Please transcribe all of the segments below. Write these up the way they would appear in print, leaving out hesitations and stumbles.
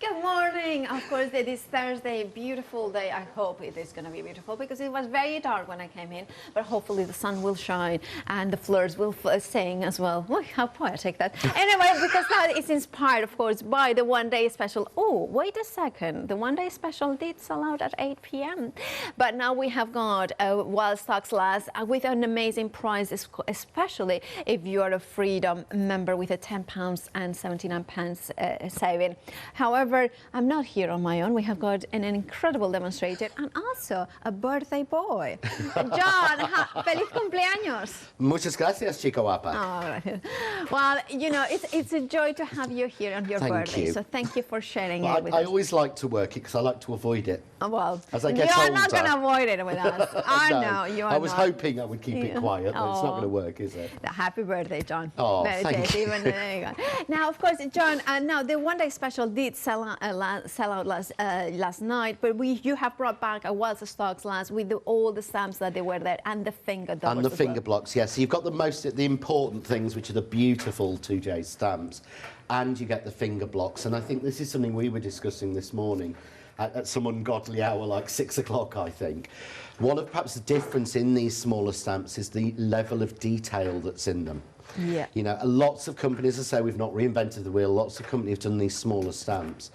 Good morning. Of course, it is Thursday, beautiful day. I hope it is going to be beautiful because it was very dark when I came in, but hopefully the sun will shine and the flowers will sing as well. Oh, how poetic that. Anyway, because that is inspired, of course, by the one-day special. Oh, wait a second. The one-day special did sell out at 8 p.m. But now we have got while stocks last with an amazing price, especially if you are a Freedom member with a £10 and 79 pence saving. However, I'm not here on my own. We have got an incredible demonstrator and also a birthday boy. John, feliz cumpleaños. Muchas gracias, chica guapa. Oh, well, you know, it's a joy to have you here on your birthday. So thank you for sharing it with us. I always like to work it because I like to avoid it. Well, as I get older, you're not going to avoid it with us. I know you are. I was hoping I would keep it quiet, but it's not going to work, is it? Happy birthday, John. Oh, thank you. There you go. Now, of course, John, now the one-day special did sell out last night, but you have brought back a while stocks last with all the stamps that they were there and the finger dollars. And the finger blocks, yes. So you've got the important things, which are the beautiful Two Jays stamps, and you get the finger blocks. And I think this is something we were discussing this morning at some ungodly hour, like 6 o'clock, I think. One of perhaps the difference in these smaller stamps is the level of detail that's in them. Yeah. You know, lots of companies, as I say, we've not reinvented the wheel. Lots of companies have done these smaller stamps.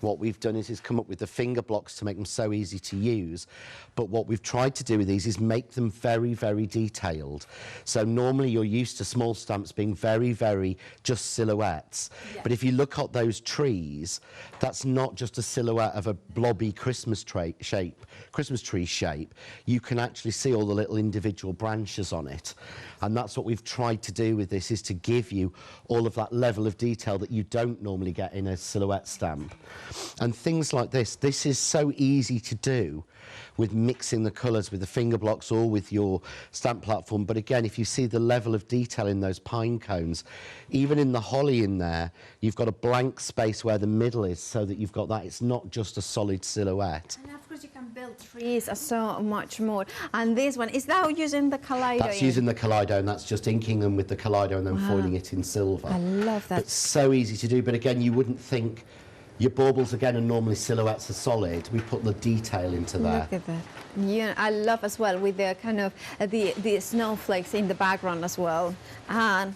What we've done is come up with the finger blocks to make them so easy to use. But what we've tried to do with these is make them very, very detailed. So normally you're used to small stamps being very, very just silhouettes. Yeah. But if you look at those trees, that's not just a silhouette of a blobby Christmas tree shape. You can actually see all the little individual branches on it. And that's what we've tried to do with this, is to give you all of that level of detail that you don't normally get in a silhouette stamp. And things like this is so easy to do with mixing the colours with the finger blocks or with your stamp platform. But again, if you see the level of detail in those pine cones, even in the holly in there, you've got a blank space where the middle is so that you've got that. It's not just a solid silhouette. And of course you can build trees so much more. And this one, is that using the Kaleido? That's using the Kaleido, and that's just inking them with the Kaleido and then foiling it in silver. I love that. It's so easy to do, but again, you wouldn't think. Your baubles, again, are normally silhouettes are solid. We put the detail into there. Look at that. Yeah, I love as well with the kind of the snowflakes in the background as well. And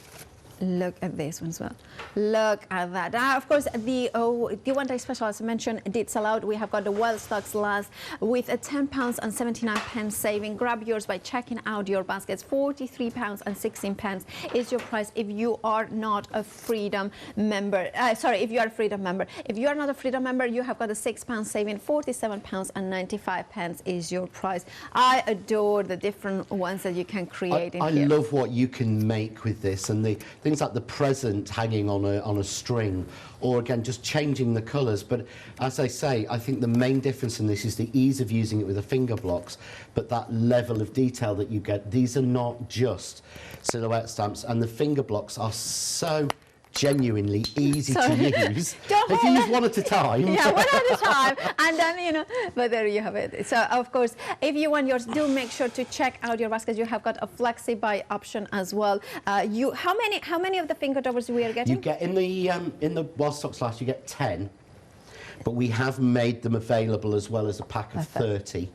look at this one as well. Look at that. Now, of course, the one-day special, as I mentioned, did sell out. We have got the wild stocks last with a £10 and 79 pence saving. Grab yours by checking out your baskets. £43 and 16 pence is your price if you are not a Freedom member. If you are a Freedom member. If you are not a Freedom member, you have got a £6 saving. £47 and 95 pence is your price. I adore the different ones that you can create in here. I love what you can make with this, and the things like the present hanging on a string, or again just changing the colours. But as I say, I think the main difference in this is the ease of using it with the finger blocks, but that level of detail that you get. These are not just silhouette stamps, and the finger blocks are so genuinely easy to use. If you use one at a time. Yeah, one at a time. And then, you know, but there you have it. So, of course, if you want yours, do make sure to check out your baskets. You have got a flexi buy option as well. How many of the finger doubles we are getting? You get in the wild stocks last, you get 10. But we have made them available as well as a pack of 30.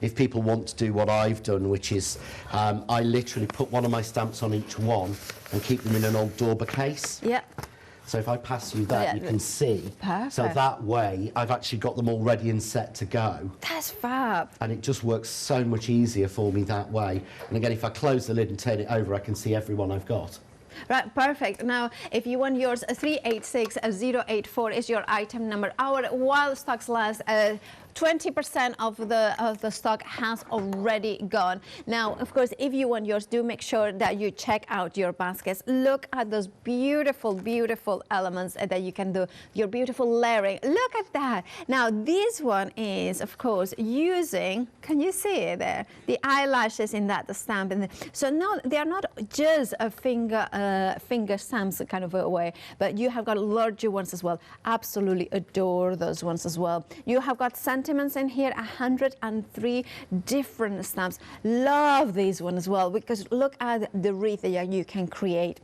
If people want to do what I've done, which is I literally put one of my stamps on each one and keep them in an old Dauber case. Yeah. So if I pass you that, you can see. Perfect. So that way, I've actually got them all ready and set to go. That's fab. And it just works so much easier for me that way. And again, if I close the lid and turn it over, I can see every one I've got. Right, perfect. Now, if you want yours, 386084 is your item number. Our while stocks last, 20% of the stock has already gone. Now, of course, if you want yours, do make sure that you check out your baskets. Look at those beautiful, beautiful elements that you can do. Your beautiful layering. Look at that. Now, this one is, of course, using, can you see it there? The eyelashes in that stamp. So no, they are not just a finger stamps kind of a way, but you have got larger ones as well. Absolutely adore those ones as well. You have got sentiments in here, 103 different stamps. Love these ones as well, because look at the wreath that you can create.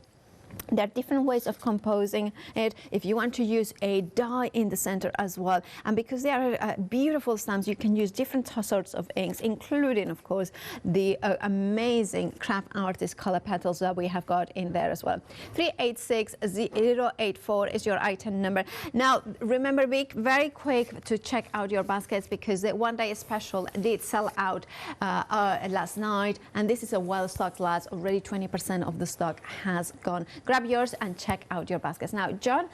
There are different ways of composing it. If you want to use a die in the center as well, and because they are beautiful stamps, you can use different sorts of inks, including, of course, the amazing craft artist color petals that we have got in there as well. 386084 is your item number. Now, remember, be very quick to check out your baskets because the one-day special did sell out last night, and this is a well-stocked lot. Already 20% of the stock has gone. Grab yours and check out your baskets. Now, John,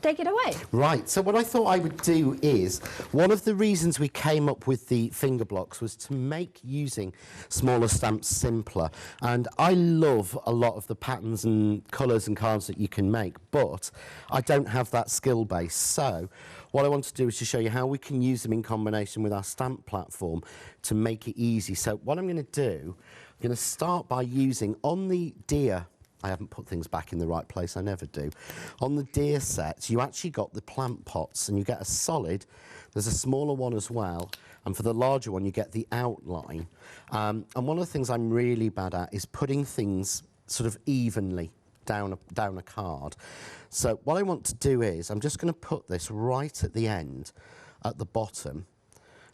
take it away. Right, so what I thought I would do is, one of the reasons we came up with the finger blocks was to make using smaller stamps simpler. And I love a lot of the patterns and colours and cards that you can make, but I don't have that skill base. So what I want to do is to show you how we can use them in combination with our stamp platform to make it easy. So what I'm going to do, I'm going to start by using on the deer, I haven't put things back in the right place, I never do. On the deer set, you actually got the plant pots and you get a solid, there's a smaller one as well, and for the larger one you get the outline. And one of the things I'm really bad at is putting things sort of evenly down a card. So what I want to do is, I'm just going to put this right at the end, at the bottom.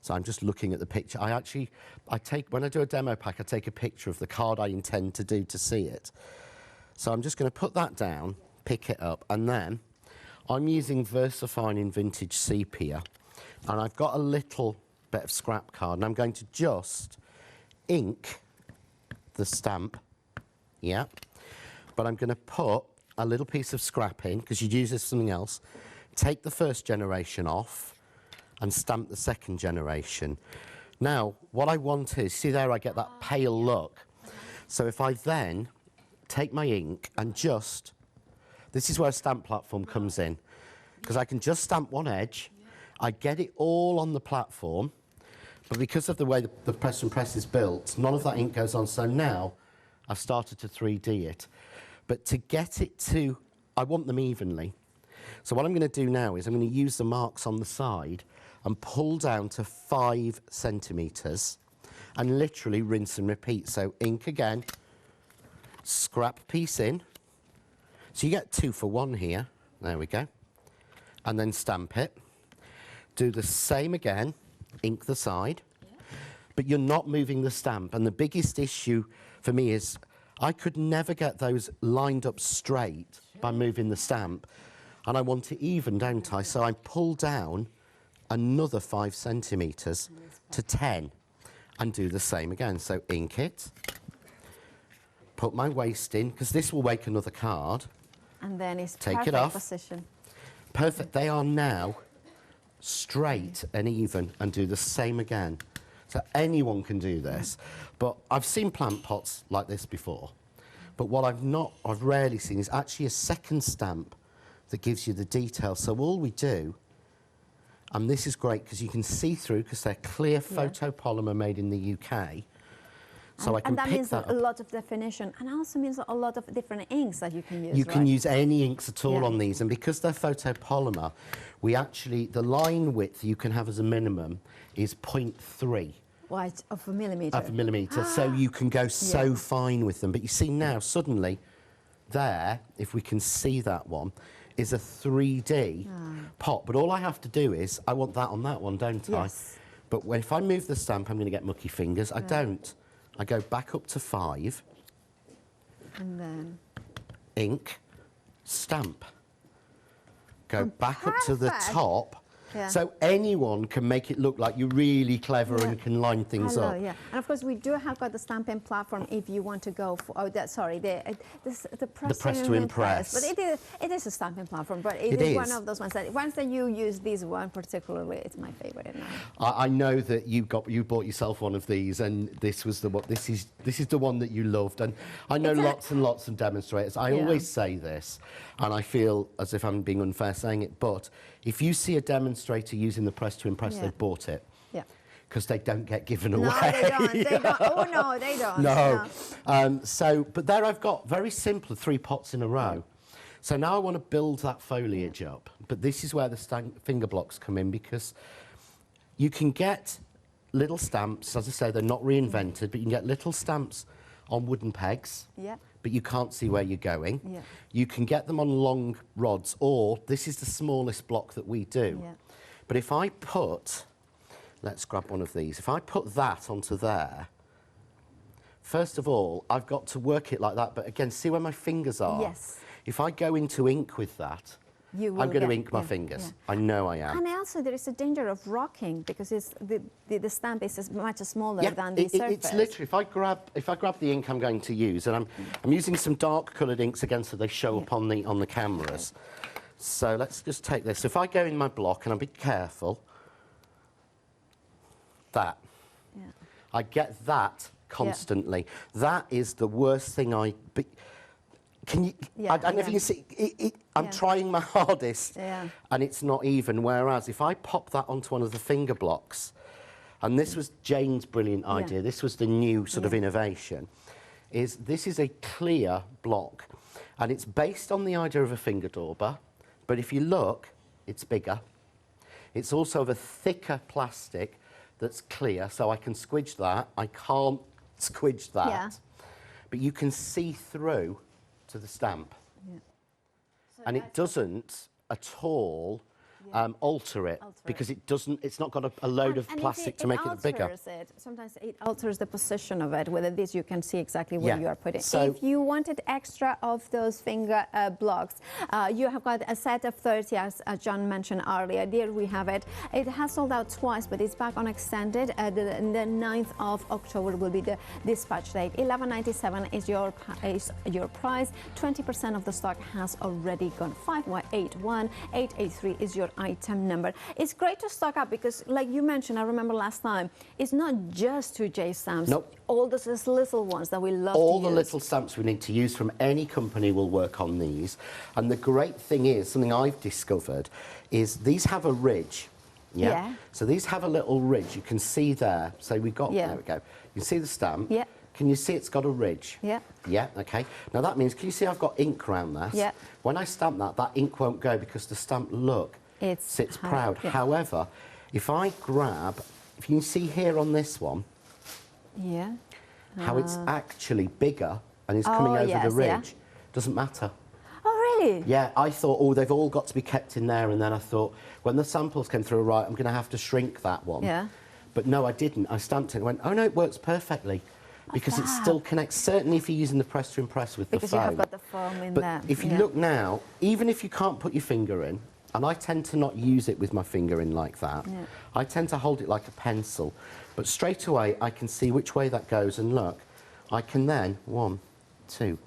So I'm just looking at the picture. When I do a demo pack, I take a picture of the card I intend to do to see it. So I'm just going to put that down, pick it up, and then I'm using VersaFine in Vintage Sepia, and I've got a little bit of scrap card, and I'm going to just ink the stamp, yeah, but I'm going to put a little piece of scrap in, because you'd use this for something else, take the first generation off, and stamp the second generation. Now, what I want is, see there I get that pale look, so if I then take my ink and just, this is where a stamp platform comes in, because I can just stamp one edge, I get it all on the platform, but because of the way the press and press is built, none of that ink goes on, so now I've started to 3D it. But to get it to, I want them evenly. So what I'm going to do now is I'm going to use the marks on the side and pull down to 5 centimetres and literally rinse and repeat. So ink again, scrap piece in, so you get 2 for 1 here, there we go, and then stamp it. Do the same again, ink the side, but you're not moving the stamp, and the biggest issue for me is I could never get those lined up straight by moving the stamp, and I want it even, don't I? So I pull down another 5 centimetres to 10 and do the same again. So ink it, put my waste in, because this will make another card. And then it's take perfect it off. position. Perfect. They are now straight and even, and do the same again. So anyone can do this. But I've seen plant pots like this before. But what I've rarely seen is actually a second stamp that gives you the detail. So all we do, and this is great because you can see through, because they're clear photopolymer made in the UK. So I can and that pick means that a up. lot of definition, and also means a lot of different inks that you can use. You can right? use any inks at all Yeah. on these, and because they're photopolymer, the line width you can have as a minimum is 0.3 White of a millimetre. of a millimetre, so you can go so fine with them. But you see now, suddenly, there, if we can see that one, is a 3D pot. But all I have to do is, I want that on that one, don't Yes. I? But if I move the stamp, I'm going to get mucky fingers. I don't. I go back up to 5. And then Ink, stamp. Go back up to the top. Yeah. So anyone can make it look like you're really clever and can line things Hello, up. yeah. And of course, we do have got the stamping platform if you want to go for, the press to impress. But it is a stamping platform, but it is one of those ones that once that you use this one particularly, it's my favorite now. I know that you bought yourself one of these, and this was the one. This is the one that you loved, and I know lots and lots of demonstrators. I always say this, and I feel as if I'm being unfair saying it, but if you see a demonstrator using the press to impress, they've bought it. Yeah. Because they don't get given away. No, they don't. They don't. Oh no, they don't. No. But there I've got very simple 3 pots in a row. So now I want to build that foliage up. But this is where the finger blocks come in, because you can get little stamps. As I say, they're not reinvented, but you can get little stamps on wooden pegs. Yeah. but you can't see where you're going. Yeah. You can get them on long rods, or this is the smallest block that we do. Yeah. But if I put, let's grab one of these, if I put that onto there, first of all, I've got to work it like that, but again, see where my fingers are? Yes. If I go into ink with that, You will I'm going to get- ink my yeah, fingers. yeah. I know I am. And also there is a danger of rocking because the stamp is much smaller than the surface. It's literally, if I grab the ink I'm going to use, and I'm using some dark coloured inks again so they show up on the cameras. So let's just take this. If I go in my block, and I'll be careful, that. Yeah. I get that constantly. That is the worst thing can you? Yeah, I don't know if you can see. I'm trying my hardest, and it's not even. Whereas if I pop that onto one of the finger blocks, and this was Jane's brilliant idea. This was the new sort of innovation. This is a clear block, and it's based on the idea of a finger dauber. But if you look, it's bigger. It's also of a thicker plastic that's clear, so I can squidge that. I can't squidge that, but you can see through to the stamp. Yeah. So and it doesn't at all alter it because it doesn't. It's not got a load of plastic to make it bigger. Sometimes it alters the position of it. With this, you can see exactly where you are putting. So if you wanted extra of those finger blocks, you have got a set of 30, as John mentioned earlier. There we have it. It has sold out twice, but it's back on extended. The 9th of October will be the dispatch date. $11.97 is your price. 20% of the stock has already gone. 5181883 is your item number. It's great to stock up because, like you mentioned, I remember last time, it's not just 2 J stamps. Nope. All those little ones that we love to use. All the little stamps we need to use from any company will work on these. And the great thing is, something I've discovered, is these have a ridge. Yeah. So these have a little ridge. You can see there. So we got, there we go. You can see the stamp. Yeah. Can you see it's got a ridge? Yeah. Yeah, okay. Now that means, can you see I've got ink around that? Yeah. When I stamp that ink won't go because the stamp, look, sits proud. Yeah. However, if I grab, if you can see here on this one, how it's actually bigger and is coming over the ridge, doesn't matter. Oh, really? Yeah, I thought, oh, they've all got to be kept in there, and then I thought, when the samples came through, right, I'm going to have to shrink that one. Yeah. But no, I didn't. I stamped it and went, oh, no, it works perfectly. Because it still connects, certainly if you're using the press to impress with the foam. Because you have got the foam in there. But if you look now, even if you can't put your finger in, and I tend to not use it with my finger in like that, I tend to hold it like a pencil. But straight away, I can see which way that goes, and look, I can then, 1, 2,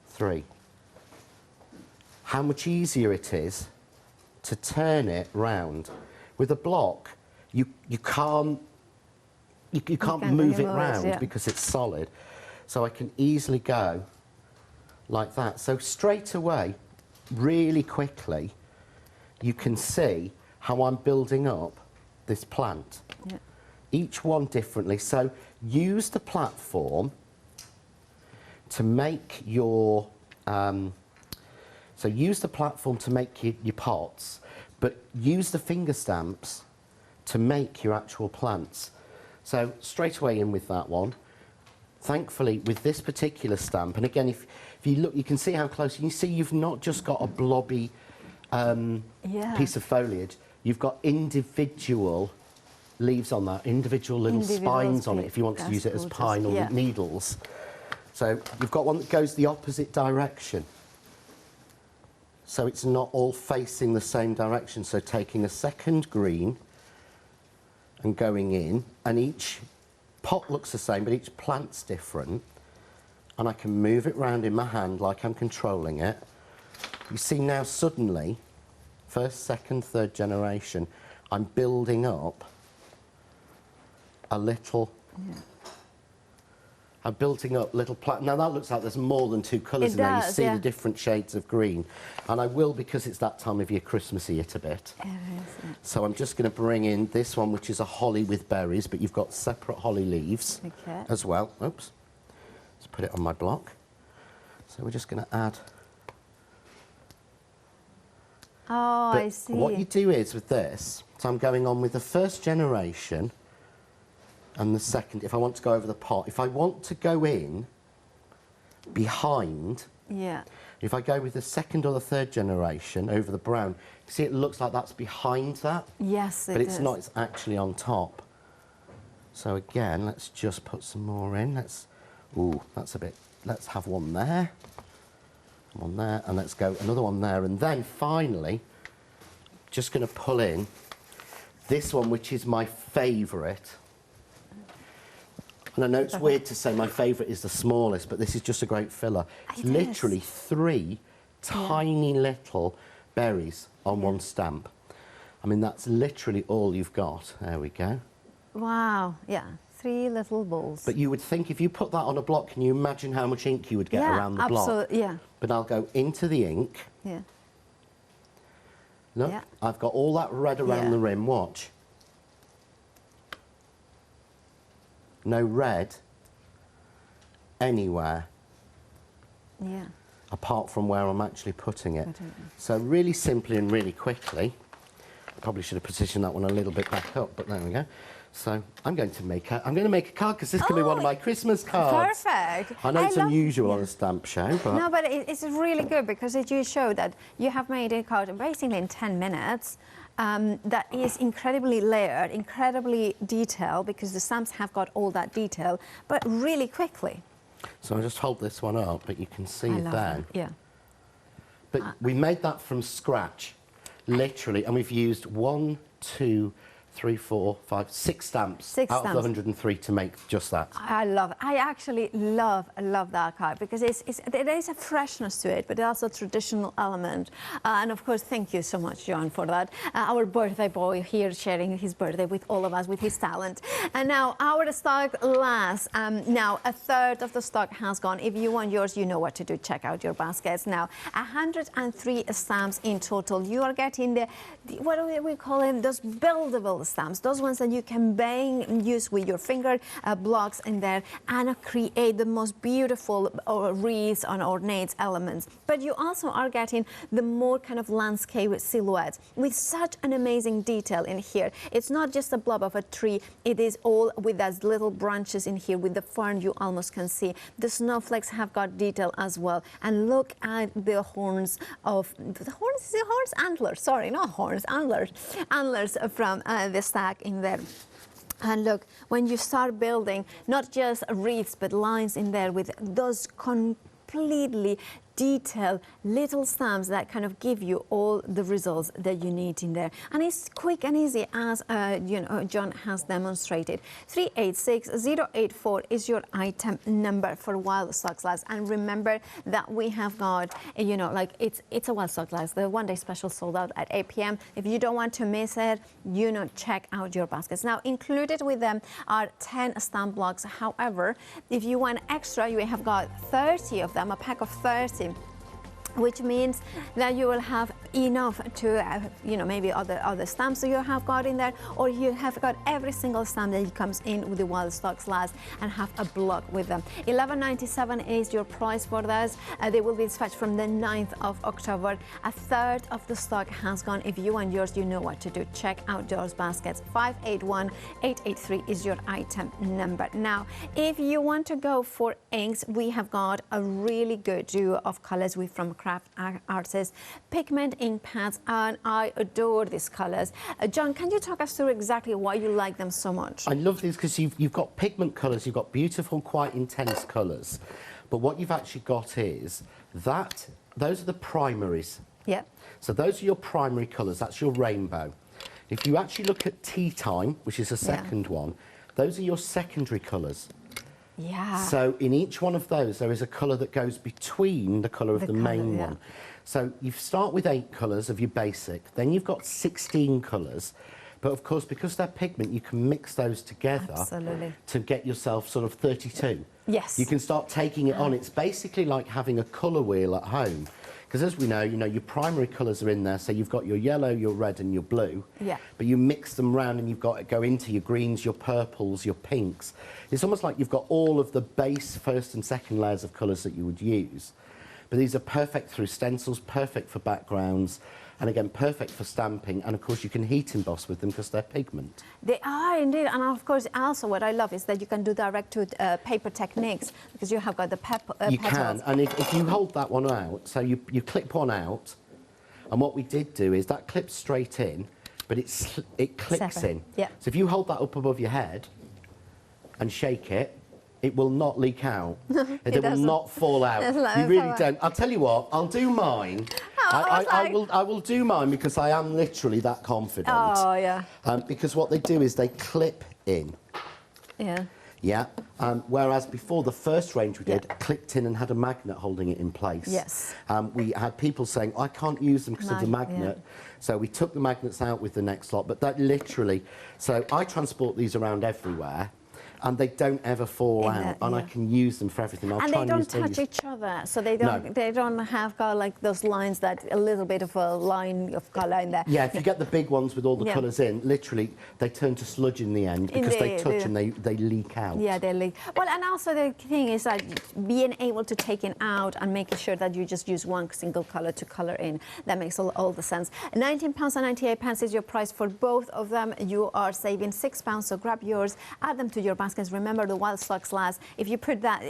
3. How much easier it is to turn it round. With a block, you can't move it round because it's solid. So I can easily go like that. So straight away, really quickly, you can see how I'm building up this plant. Yeah. Each one differently. So use the platform to make your your pots, but use the finger stamps to make your actual plants. So straight away in with that one. Thankfully, with this particular stamp, and again, if you look, you can see how close. You can see you've not just got a blobby piece of foliage. You've got individual leaves on that, individual little spines on it, if you want to use it as pine or needles. So you've got one that goes the opposite direction. So it's not all facing the same direction. So taking a second green and going in, and each pot looks the same, but each plant's different. And I can move it round in my hand like I'm controlling it. You see now suddenly, first, second, third generation, I'm building up a little... I'm building up little plant. Now that looks like there's more than 2 colours in there. You see the different shades of green. And I will, because it's that time of year, Christmassy it a bit. So I'm just going to bring in this one, which is a holly with berries, but you've got separate holly leaves as well. Oops. Let's put it on my block. So we're just going to add... Oh, I see. What you do is with this, so I'm going on with the first generation and the second. If I want to go over the pot, if I want to go in behind. Yeah. If I go with the second or the third generation over the brown, see it looks like that's behind that? Yes, it is. But it's not, it's actually on top. So again, let's just put some more in. Ooh, that's a bit, let's have one there, one there, and let's go another one there. And then finally, just going to pull in this one, which is my favourite. And I know it's weird to say my favourite is the smallest, but this is just a great filler. It's literally 3 tiny little berries on one stamp. I mean, that's literally all you've got. There we go. Wow, yeah, 3 little balls. But you would think if you put that on a block, can you imagine how much ink you would get around the block? Absolutely, yeah. But I'll go into the ink. Yeah. Look, I've got all that red around the rim, watch. No red anywhere. Yeah. Apart from where I'm actually putting it. So really simply and really quickly, I probably should have positioned that one a little bit back up, but there we go. So I'm going to make a card because this can be one of my Christmas cards. Perfect. I know it's unusual on a stamp show, but... No, but it's really good because it you show that you have made a card basically in 10 minutes. That is incredibly layered, incredibly detailed because the stamps have got all that detail, but really quickly. So I'll just hold this one up, but you can see it then. Yeah. But we made that from scratch, literally, and we've used 1, 2, 3, 4, 5, 6 stamps out of the 103 to make just that. I love it. I actually love that card because there is a freshness to it, but also a traditional element. And of course, thank you so much, John, for that. Our birthday boy here sharing his birthday with all of us with his talent. And now our stock lasts. Now a third of the stock has gone. If you want yours, you know what to do. Check out your baskets. Now 103 stamps in total. You are getting the what do we call them? Those buildable stamps, those ones that you can bang and use with your finger blocks in there and create the most beautiful wreaths and ornate elements. But you also are getting the more kind of landscape silhouettes with such an amazing detail in here. It's not just a blob of a tree, it is all with those little branches in here with the fern you almost can see. The snowflakes have got detail as well. And look at the horns of, antlers, sorry, not horns, antlers from the stack in there. And look, when you start building not just wreaths but lines in there with those completely detailed little stamps that kind of give you all the results that you need in there. And it's quick and easy as you know, John has demonstrated. 386084 is your item number for while stocks last. And remember that we have got, you know, like it's a while stock last. The one day special sold out at 8 p.m. If you don't want to miss it, you know, check out your baskets. Now included with them are 10 stamp blocks. However, if you want extra, you have got 30 of them, a pack of 30. Which means that you will have enough to, you know, maybe other stamps that you have got in there, or you have got every single stamp that comes in with the while stocks last and have a block with them. $11.97 is your price for this. They will be dispatched from the 9th of October. A third of the stock has gone. If you want yours, you know what to do. Check out those baskets. 581883 is your item number. Now, if you want to go for inks, we have got a really good duo of colors from Craft Artists pigment ink pads, and I adore these colors. John, can you talk us through exactly why you like them so much? I love these because you've got pigment colours, you've got beautiful, quite intense colours, but what you've actually got is that those are the primaries. Yeah. So those are your primary colours. That's your rainbow. If you actually look at Tea Time, which is the second one, those are your secondary colours. Yeah. So in each one of those, there is a colour that goes between the colour of the main one. So you start with 8 colours of your basic, then you've got 16 colours. But of course, because they're pigment, you can mix those together to get yourself sort of 32. Yes. You can start taking it on. It's basically like having a colour wheel at home. Because as we know, you know, your primary colours are in there, so you've got your yellow, your red and your blue. Yeah. But you mix them round and you've got to go into your greens, your purples, your pinks. It's almost like you've got all of the base first and second layers of colours that you would use. But these are perfect through stencils, perfect for backgrounds. And again, perfect for stamping. And of course, you can heat emboss with them because they're pigment. They are indeed, and of course, also what I love is that you can do direct to paper techniques because you have got the You petals. can, and if you hold that one out, so you clip one out, and what we did do is that clips straight in, but it clicks in. Yeah. So if you hold that up above your head and shake it, it will not leak out. It will not fall out. You really don't. I'll tell you what, I'll do mine. I will do mine because I am literally that confident. Oh, yeah. Because what they do is they clip in. Yeah. Yeah. Whereas before, the first range we did clipped in and had a magnet holding it in place. Yes. We had people saying, I can't use them because of the magnet. Yeah. So we took the magnets out with the next lot. But that literally, so I transport these around everywhere. And they don't ever fall out, and I can use them for everything. And they don't touch each other, so they don't. No. They don't have got like those lines that a little bit of a line of colour in there. Yeah, if you get the big ones with all the colours in, literally they turn to sludge in the end because they touch and they leak out. Yeah, they leak. Well, and also the thing is that being able to take it out and making sure that you just use one single colour to colour in, that makes all the sense. £19.98 is your price for both of them. You are saving £6, so grab yours, add them to your basket. Remember, the wild stocks last. If you put that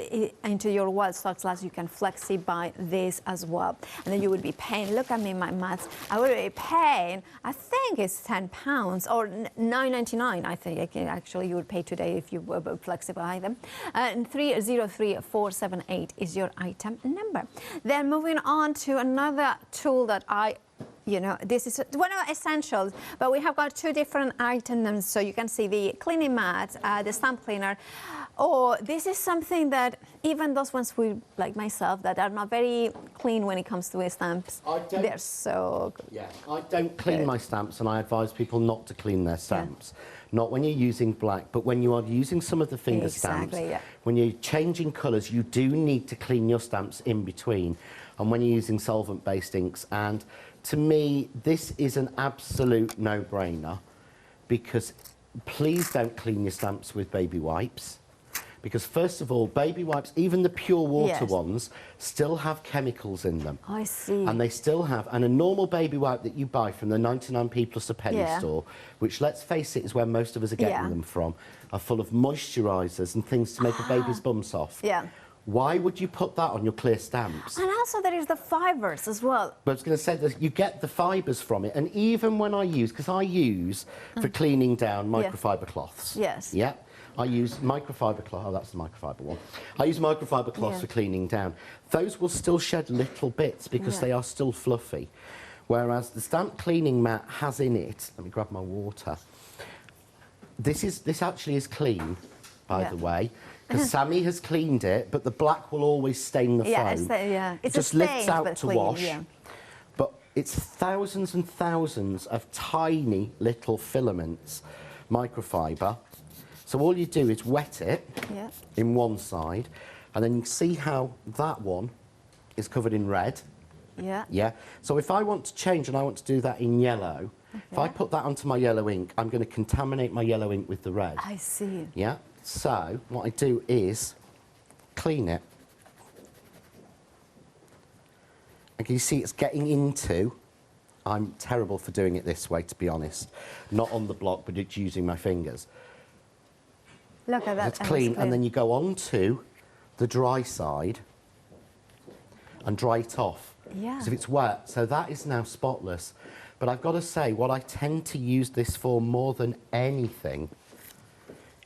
into your wild stocks last, you can flexi buy this as well. And then you would be paying, look at me, my maths, I would be paying, I think it's £10 or $9.99, I think actually you would pay today if you were flexi buy them. And 303478 is your item number. Then moving on to another tool that you know, this is one of the essentials, but we have got two different items. So you can see the cleaning mat, the stamp cleaner. Oh, this is something that even those ones like myself, that are not very clean when it comes to stamps, they're so good. Yeah, I don't clean my stamps, and I advise people not to clean their stamps. Yeah. Not when you're using black, but when you are using some of the finger stamps. Yeah. When you're changing colours, you do need to clean your stamps in between. And when you're using solvent-based inks, and to me, this is an absolute no-brainer, because please don't clean your stamps with baby wipes. Because first of all, baby wipes, even the pure water ones, still have chemicals in them. I see. And they still have, and a normal baby wipe that you buy from the 99p plus a penny store, which, let's face it, is where most of us are getting them from, are full of moisturisers and things to make a baby's bum soft. Yeah. Why would you put that on your clear stamps? And also there is the fibres as well. But I was going to say that you get the fibres from it, and even when I use, because I use for cleaning down microfiber cloths. Yes. Yeah. I use microfiber cloth. Oh, that's the microfiber one. I use microfiber cloths for cleaning down. Those will still shed little bits because they are still fluffy. Whereas the stamp cleaning mat has in it, let me grab my water. This actually is clean, by the way, because Sammy has cleaned it, but the black will always stain the foam. It's just lifts out to wash. But it's thousands and thousands of tiny little filaments, microfiber. So all you do is wet it in one side, and then you see how that one is covered in red. Yeah. Yeah. So if I want to change and I want to do that in yellow, if I put that onto my yellow ink, I'm going to contaminate my yellow ink with the red. I see. Yeah. So what I do is clean it. And can you see it's getting into... I'm terrible for doing it this way, to be honest. Not on the block, but it's using my fingers. Look at that. It's clean, and then you go on to the dry side and dry it off. Yeah. So if it's wet, so that is now spotless. But I've got to say, what I tend to use this for more than anything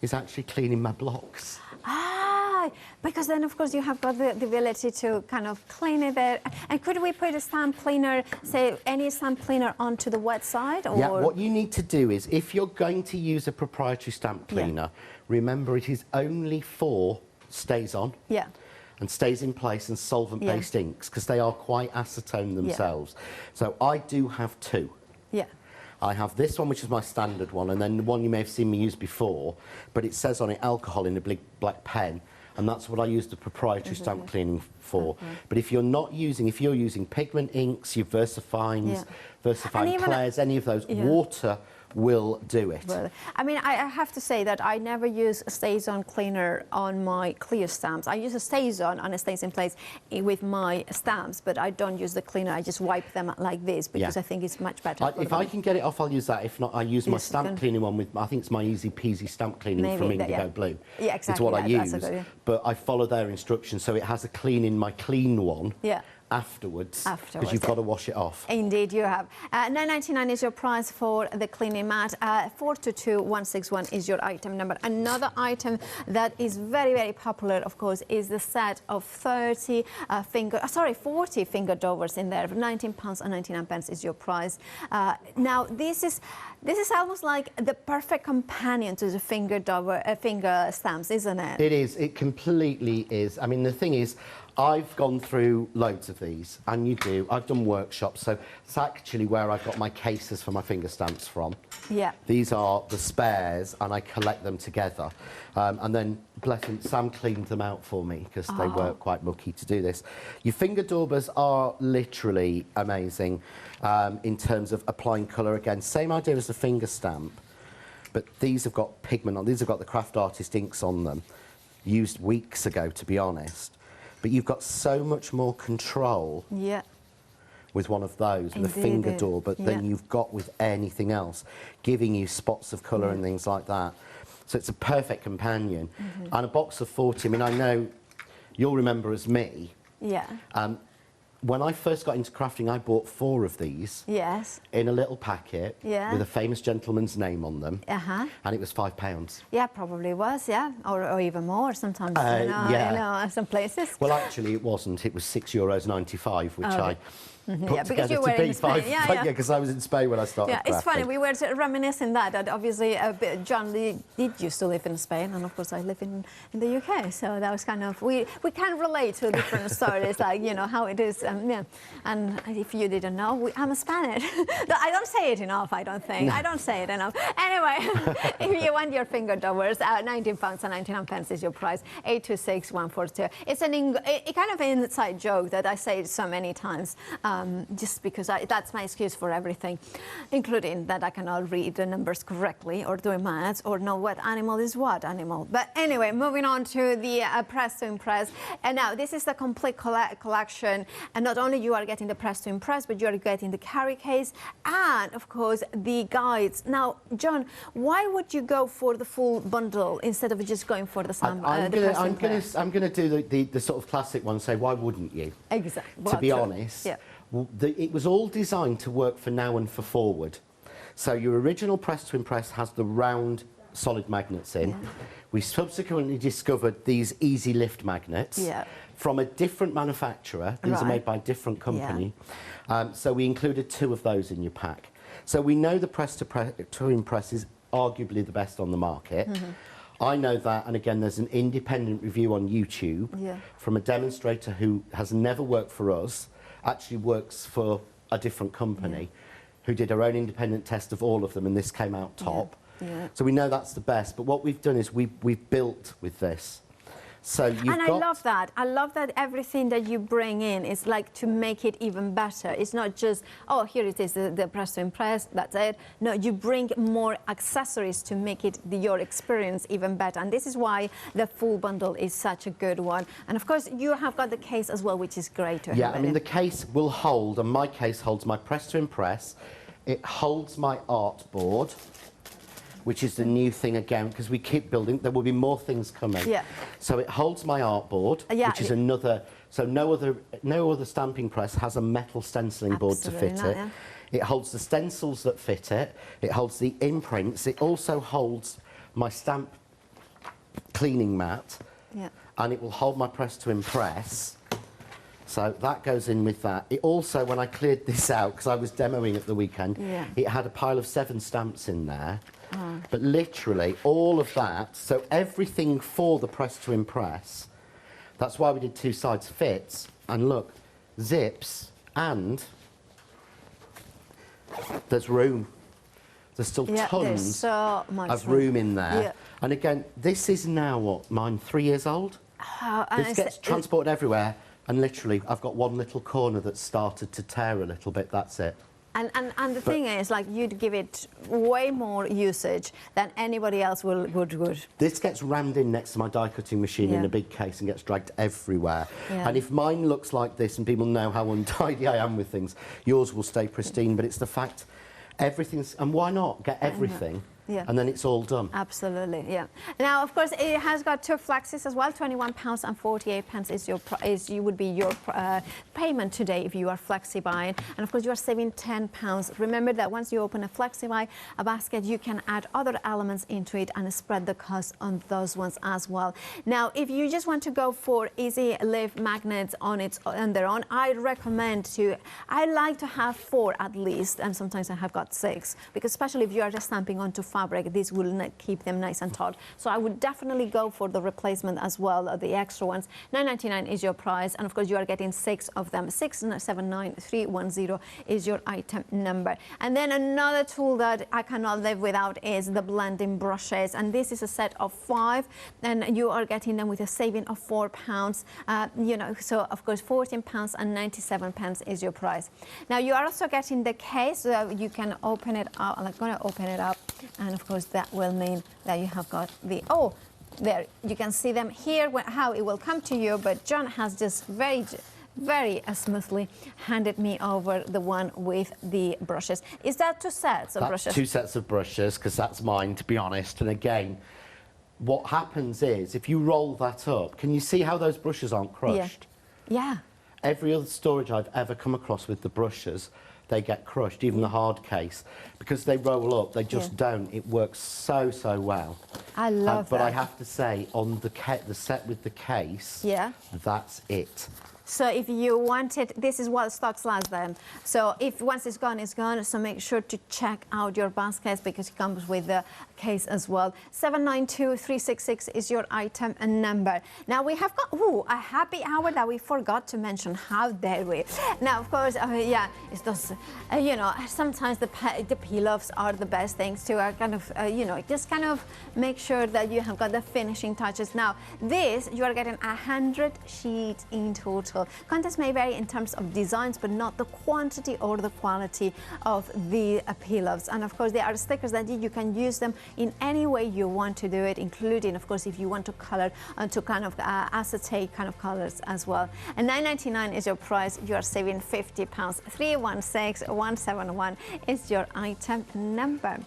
is actually cleaning my blocks. Ah, because then, of course, you have got the ability to kind of clean it there. And could we put a stamp cleaner, say, any stamp cleaner onto the wet side? Or? Yeah, what you need to do is, if you're going to use a proprietary stamp cleaner, remember it is only for stays on and stays in place and solvent-based inks, because they are quite acetone themselves. So I do have two. Yeah. I have this one, which is my standard one, and then the one you may have seen me use before, but it says on it alcohol in a big black pen, and that's what I use the proprietary stamp cleaning for. But if you're not using, if you're using pigment inks, your VersaFines, VersaFine Clairs, any of those, will do it. Well, I mean, I have to say that I never use a Stay-On cleaner on my clear stamps. I use a Stay-On and it stays in place with my stamps, but I don't use the cleaner. I just wipe them like this because I think it's much better. If I can get it off, I'll use that. If not, I use my stamp cleaning one with, I think it's my Easy Peasy stamp cleaning from Indigo Blue. Yeah, exactly. It's what I use, but I follow their instructions, so it has a clean in my clean one. Yeah. Afterwards, because you've got to wash it off. Indeed, you have. $9.99 is your price for the cleaning mat. 422161 is your item number. Another item that is very, very popular, of course, is the set of 40 finger dovers in there. £19.99 is your price. Now, this is almost like the perfect companion to the finger stamps, isn't it? It is. It completely is. I mean, the thing is, I've gone through loads of these, and you do. I've done workshops, so it's actually where I've got my cases for my finger stamps from. Yeah. These are the spares, and I collect them together. And then, bless him, Sam cleaned them out for me, because they were quite mucky to do this. Your finger daubers are literally amazing in terms of applying colour. Again, same idea as the finger stamp, but these have got pigment on. These have got the craft artist inks on them, used weeks ago, to be honest. But you've got so much more control with one of those, with a finger dauber, than you've got with anything else, giving you spots of colour and things like that. So it's a perfect companion. And a box of 40, I mean, I know you'll remember as me. Yeah. When I first got into crafting, I bought 4 of these. Yes. In a little packet with a famous gentleman's name on them. And it was £5. Yeah, probably was, or even more sometimes, you know, some places. Well, actually, it wasn't. It was €6.95, which I put because together you were to be in Spain. £5. Because I was in Spain when I started crafting. It's funny, we were reminiscing that obviously John did used to live in Spain, and of course I live in the UK, so that was kind of, we can relate to different stories, like, you know, how it is, and if you didn't know, I'm Spanish. I don't say it enough, I don't think. No. I don't say it enough. Anyway, if you want your finger daubers, £19.99 is your price, 826142. It's a kind of an inside joke that I say so many times, just because that's my excuse for everything, including that I cannot read the numbers correctly or do maths or know what animal is what animal. But anyway, moving on to the Press to Impress. And now this is the complete collection. And not only you are getting the Press to Impress, but you are getting the carry case and, of course, the guides. Now, John, why would you go for the full bundle instead of just going for the sample? I'm going to do the sort of classic one, say, why wouldn't you? Exactly. To be honest. Yeah. It was all designed to work for now and for forward. So your original Press to Impress has the round solid magnets in. We subsequently discovered these easy lift magnets from a different manufacturer. These are made by a different company. So we included 2 of those in your pack. So we know the Press to Impress is arguably the best on the market. I know that, and again, there's an independent review on YouTube from a demonstrator who has never worked for us, actually works for a different company, who did her own independent test of all of them, and this came out top. So we know that's the best, but what we've done is we've built with this. So I love that. I love that everything that you bring in is like to make it even better. It's not just, oh, here it is, the Press to Impress, that's it. No, you bring more accessories to make it your experience even better. And this is why the full bundle is such a good one. And of course, you have got the case as well, which is great to have. Yeah, I mean, the case will hold, and my case holds my Press to Impress. It holds my art board, which is the new thing again, because we keep building. There will be more things coming. So it holds my art board, which is another. So no other stamping press has a metal stenciling board to fit it. It holds the stencils that fit it. It holds the imprints. It also holds my stamp cleaning mat, and it will hold my Press to Impress. So that goes in with that. It also, when I cleared this out, because I was demoing at the weekend, it had a pile of 7 stamps in there. But literally all of that, so everything for the Press to Impress, that's why we did 2 sides fits, and look, zips, and there's room. There's still tons so of room in there. And again, this is now, what, mine 3 years old? This gets transported everywhere, and literally I've got one little corner that's started to tear a little bit, that's it. And the thing is, like, you'd give it way more usage than anybody else would. This gets rammed in next to my die cutting machine in Yeah. a big case and gets dragged everywhere. Yeah. And if mine looks like this and people know how untidy I am with things, yours will stay pristine. But it's the fact everything's, and why not get everything? Yeah. And then it's all done. Absolutely, yeah. Now, of course, it has got 2 flexes as well. £21.48 would be your payment today if you are flexi buying, and of course you are saving £10. Remember that once you open a flexi buy a basket, you can add other elements into it and spread the cost on those ones as well. Now, if you just want to go for easy lift magnets on their own, I recommend I like to have 4 at least, and sometimes I have got 6, because especially if you are just stamping onto fabric, this will keep them nice and taut. So I would definitely go for the replacement as well, the extra ones. £9.99 is your price, and of course you are getting 6 of them. 679310 is your item number. And then another tool that I cannot live without is the blending brushes, and this is a set of 5, and you are getting them with a saving of £4. You know, so of course £14.97 is your price. Now you are also getting the case, so you can open it up. I'm going to open it up. And of course, that will mean that you have got the, there, you can see them here, how it will come to you, but John has just very smoothly handed me over the one with the brushes. Is that 2 sets of brushes? 2 sets of brushes, because that's mine, to be honest. And again, what happens is, if you roll that up, can you see how those brushes aren't crushed? Yeah. Every other storage I've ever come across with the brushes, they get crushed, even the hard case. Because they roll up, they just don't. It works so well. I love that. But I have to say, on the set with the case, that's it. So if you want it, this is what stocks last then. So if once it's gone, it's gone. So make sure to check out your baskets, because it comes with the case as well. 792366 is your item and number. Now we have got a happy hour that we forgot to mention. How dare we? Now, of course, it's those, you know, sometimes the peel-offs are the best things to kind of, you know, just kind of make sure that you have got the finishing touches. Now, this, you are getting 100 sheets in total. Contents may vary in terms of designs, but not the quantity or the quality of the peel-offs. And of course, there are stickers that you can use them in any way you want to do it, including, of course, if you want to color to kind of acetate kind of colors as well. And £9.99 is your price. You are saving £50. 316171 is your item number.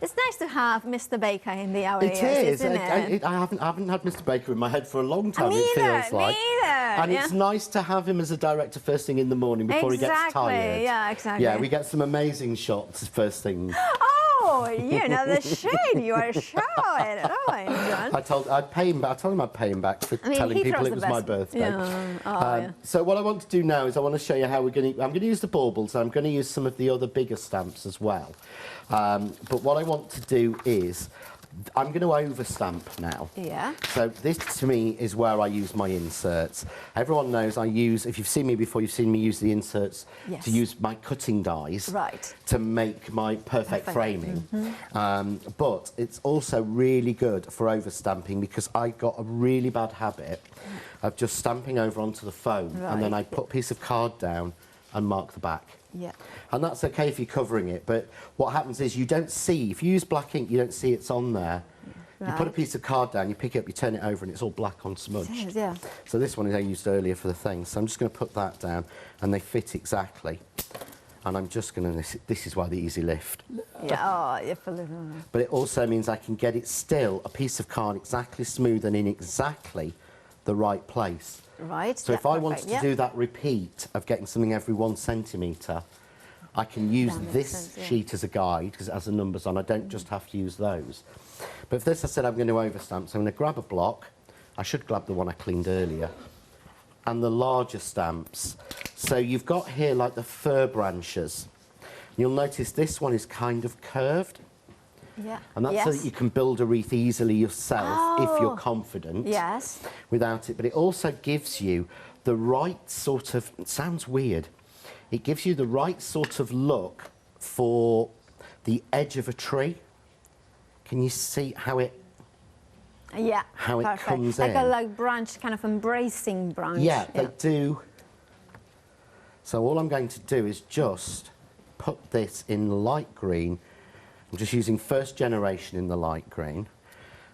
It's nice to have Mr. Baker in the hour. It is. Isn't it? I haven't had Mr. Baker in my head for a long time, Me it feels either, like. me either, And it's nice to have him as a director first thing in the morning before he gets tired. Yeah, exactly. Yeah, we get some amazing shots first thing. Oh, you know the shade you are showing. Oh, John. I told him I'd pay him back for telling people it was my birthday. Yeah. So what I want to do now is I want to show you how I'm going to use the baubles, and I'm going to use some of the other bigger stamps as well. But what I want to do is I'm going to overstamp now. Yeah. So this, to me, is where I use my inserts. Everyone knows if you've seen me before, you've seen me use the inserts to use my cutting dies to make my perfect framing. But it's also really good for overstamping, because I got a really bad habit of just stamping over onto the foam, and then I put a piece of card down and mark the back. Yeah. And that's okay if you're covering it, but what happens is you don't see, if you use black ink, you don't see it's on there. You put a piece of card down, you pick it up, you turn it over, and it's all black on smudged. Yeah. So this one is I used earlier for the thing, so I'm just going to put that down, and they fit exactly. And I'm just going to, this is why the easy lift. Yeah, But it also means I can get it still, a piece of card exactly smooth and in exactly the right place. Right. So if I wanted to do that repeat of getting something every 1 centimetre, I can use this sheet as a guide, because it has the numbers on. I don't just have to use those. But for this, I said I'm going to overstamp, so I'm going to grab a block. I should grab the one I cleaned earlier. And the larger stamps. So you've got here like the fir branches. You'll notice this one is kind of curved. Yeah. And that's so that you can build a wreath easily yourself if you're confident. Yes. Without it. But it also gives you the right sort of, it sounds weird, it gives you the right sort of look for the edge of a tree. Can you see how it how it comes in? Like a branch, kind of embracing branch. Yeah, they do. So all I'm going to do is just put this in light green. I'm just using first generation in the light green.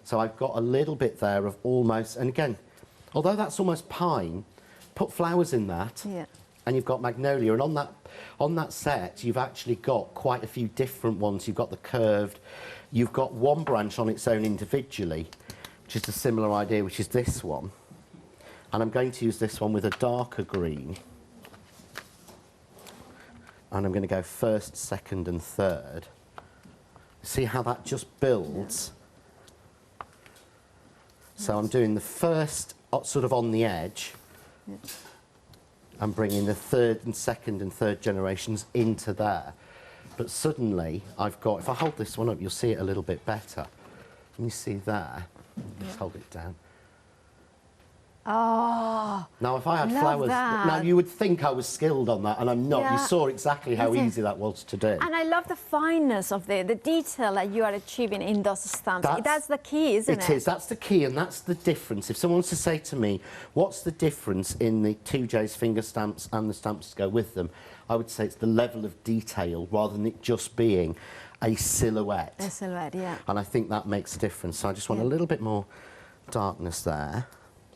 So I've got a little bit there of almost, and again, although that's almost pine, put flowers in that, and you've got magnolia. And on that set, you've actually got quite a few different ones. You've got the curved, you've got one branch on its own individually, which is a similar idea, which is this one. And I'm going to use this one with a darker green. And I'm going to go first, second, and third. See how that just builds? So I'm doing the first sort of on the edge. I'm bringing the third and second and third generations into there. But suddenly I've got, if I hold this one up, you'll see it a little bit better. Can you see there? Just hold it down. Oh, now if I had love flowers, that. now you would think I was skilled on that, and I'm not. Yeah. You saw exactly how easy that was to do. And I love the fineness of the detail that you are achieving in those stamps. That's the key, isn't it? It is. That's the key, and that's the difference. If someone wants to say to me, what's the difference in the 2 Jays finger stamps and the stamps to go with them, I would say it's the level of detail rather than it just being a silhouette. A silhouette, yeah. And I think that makes a difference. So I just want a little bit more darkness there.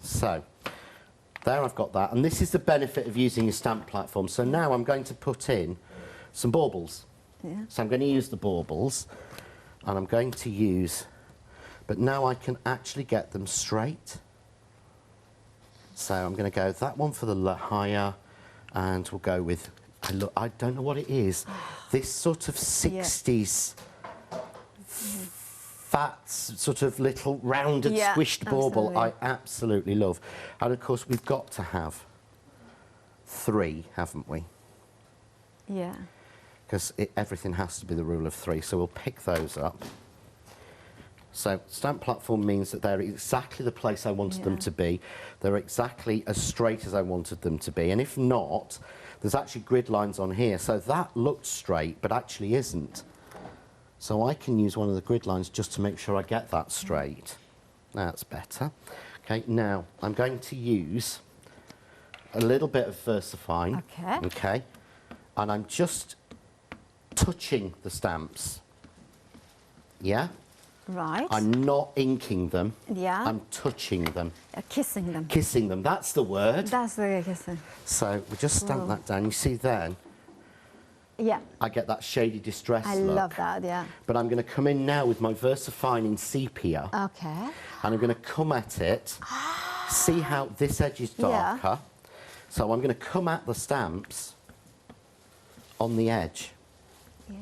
So there I've got that, and this is the benefit of using your stamp platform. So now I'm going to put in some baubles. So I'm going to use the baubles, and I'm going to use, but now I can actually get them straight. So I'm going to go that one for the higher, and we'll go with, I don't know what it is, this sort of 60s fat, sort of little rounded, squished bauble, I absolutely love. And of course, we've got to have 3, haven't we? Yeah. Because everything has to be the rule of 3, so we'll pick those up. So stamp platform means that they're exactly the place I wanted them to be. They're exactly as straight as I wanted them to be. And if not, there's actually grid lines on here. So that looked straight, but actually isn't. So I can use one of the grid lines just to make sure I get that straight. That's better. Okay, now I'm going to use a little bit of VersaFine. Okay. And I'm just touching the stamps. Yeah? Right. I'm not inking them. Yeah. I'm touching them. Kissing them. Kissing them, that's the word. That's the kissing. So we just stamp that down. You see then? Yeah. I get that shady distress I look. love that, yeah. But I'm going to come in now with my VersaFine in sepia. Okay. And I'm going to come at it. See how this edge is darker. So I'm going to come at the stamps on the edge. Yeah.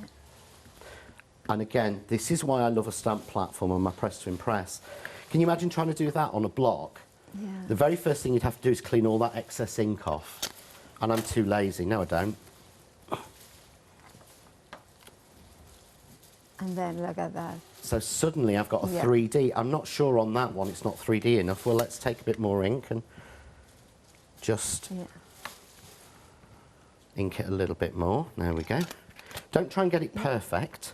And again, this is why I love a stamp platform on my Press to Impress. Can you imagine trying to do that on a block? Yeah. The very first thing you'd have to do is clean all that excess ink off. And I'm too lazy. No, I don't. And then look at that. So suddenly I've got a 3D. I'm not sure on that one, it's not 3D enough. Well, let's take a bit more ink and just ink it a little bit more. There we go. Don't try and get it perfect.